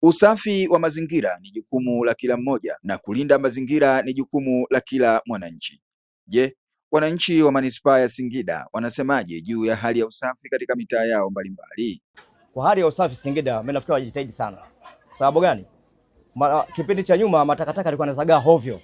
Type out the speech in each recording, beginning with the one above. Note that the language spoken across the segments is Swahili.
Usafi wa mazingira ni jukumu la kila mmoja na kulinda mazingira ni jukumu la kila mwananchi. Je, wananchi wa manispaa ya Singida wanasemaje juu ya hali ya usafi katika mitaa yao mbalimbali? Kwa hali ya usafi Singida, mimi nafikiri wajitahidi sana. Sababu gani? Kipindi cha nyuma matakataka yalikuwa yanazagaa hovyo,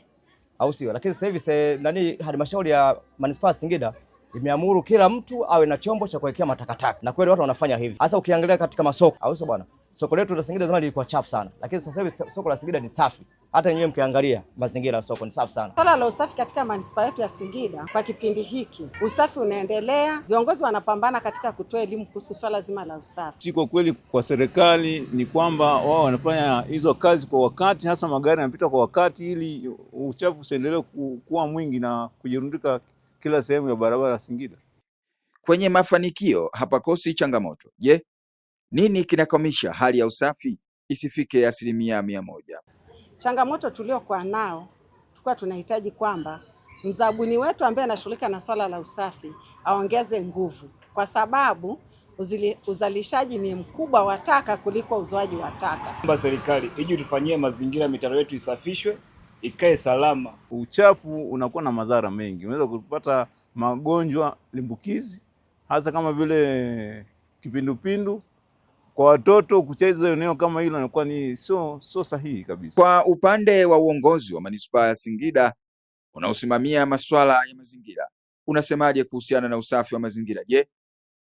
au sio? Lakini sasa hivi halmashauri ya manispaa ya Singida imeamuru kila mtu awe na chombo cha kuwekea matakataka, na kweli watu wanafanya hivi. Hasa ukiangalia katika masoko, au sio bwana? Soko letu la Singida zamani lilikuwa chafu sana, lakini sasa hivi soko la Singida ni safi. Hata nyewe mkiangalia mazingira ya soko ni safi sana. Swala la usafi katika manispaa yetu ya Singida kwa kipindi hiki, usafi unaendelea. Viongozi wanapambana katika kutoa elimu kuhusu swala zima la usafi. Siko kweli kwa serikali ni kwamba wao wanafanya hizo kazi kwa wakati, hasa magari yanapita kwa wakati, ili uchafu usiendelee kuwa mwingi na kujirundika kila sehemu ya barabara ya Singida. Kwenye mafanikio hapakosi changamoto. Je, nini kinakwamisha hali ya usafi isifike 100%? Changamoto tuliokuwa nao, tulikuwa tunahitaji kwamba mzabuni wetu ambaye anashughulika na swala la usafi aongeze nguvu, kwa sababu uzalishaji ni mkubwa wa taka kuliko uzoaji wa taka. Kwamba serikali ije tufanyie mazingira, mitaro yetu isafishwe, ikae salama. Uchafu unakuwa na madhara mengi, unaweza kupata magonjwa limbukizi, hasa kama vile kipindupindu. Kwa watoto kucheza eneo kama hilo inakuwa ni sio sahihi kabisa. Kwa upande wa uongozi wa manispaa ya Singida unaosimamia masuala ya mazingira, unasemaje kuhusiana na usafi wa mazingira? Je,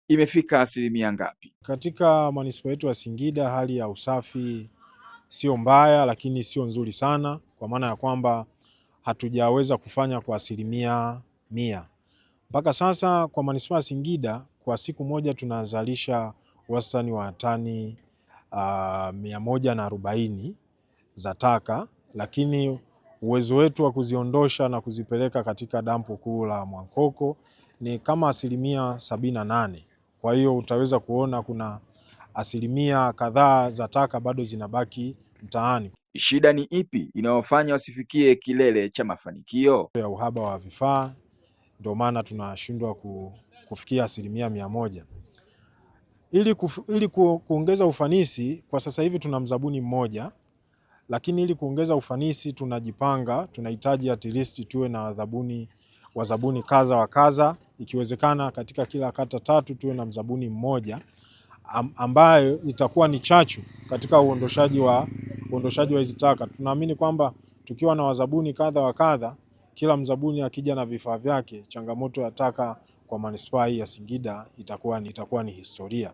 imefika 1% ngapi? Katika manispaa yetu ya Singida hali ya usafi sio mbaya, lakini sio nzuri sana, kwa maana ya kwamba hatujaweza kufanya kwa 100%. Mpaka sasa kwa manispaa ya Singida kwa siku moja tunazalisha wastani wa tani 140 za taka, lakini uwezo wetu wa kuziondosha na kuzipeleka katika dampo kuu la Mwankoko ni kama 78%. Kwa hiyo utaweza kuona kuna asilimia kadhaa za taka bado zinabaki mtaani. Shida ni ipi inayofanya wasifikie kilele cha mafanikio? Ya uhaba wa vifaa, ndio maana tunashindwa kufikia 100%. Ili kuongeza ufanisi, kwa sasa hivi tuna mzabuni mmoja, lakini ili kuongeza ufanisi tunajipanga, tunahitaji at least tuwe na wazabuni kadha wa kadha, ikiwezekana katika kila kata 3 tuwe na mzabuni mmoja, ambayo itakuwa ni chachu katika uondoshaji wa hizi taka. Tunaamini kwamba tukiwa na wazabuni kadha wa kadha, kila mzabuni akija na vifaa vyake, changamoto ya taka kwa manispaa ya Singida itakuwa ni historia.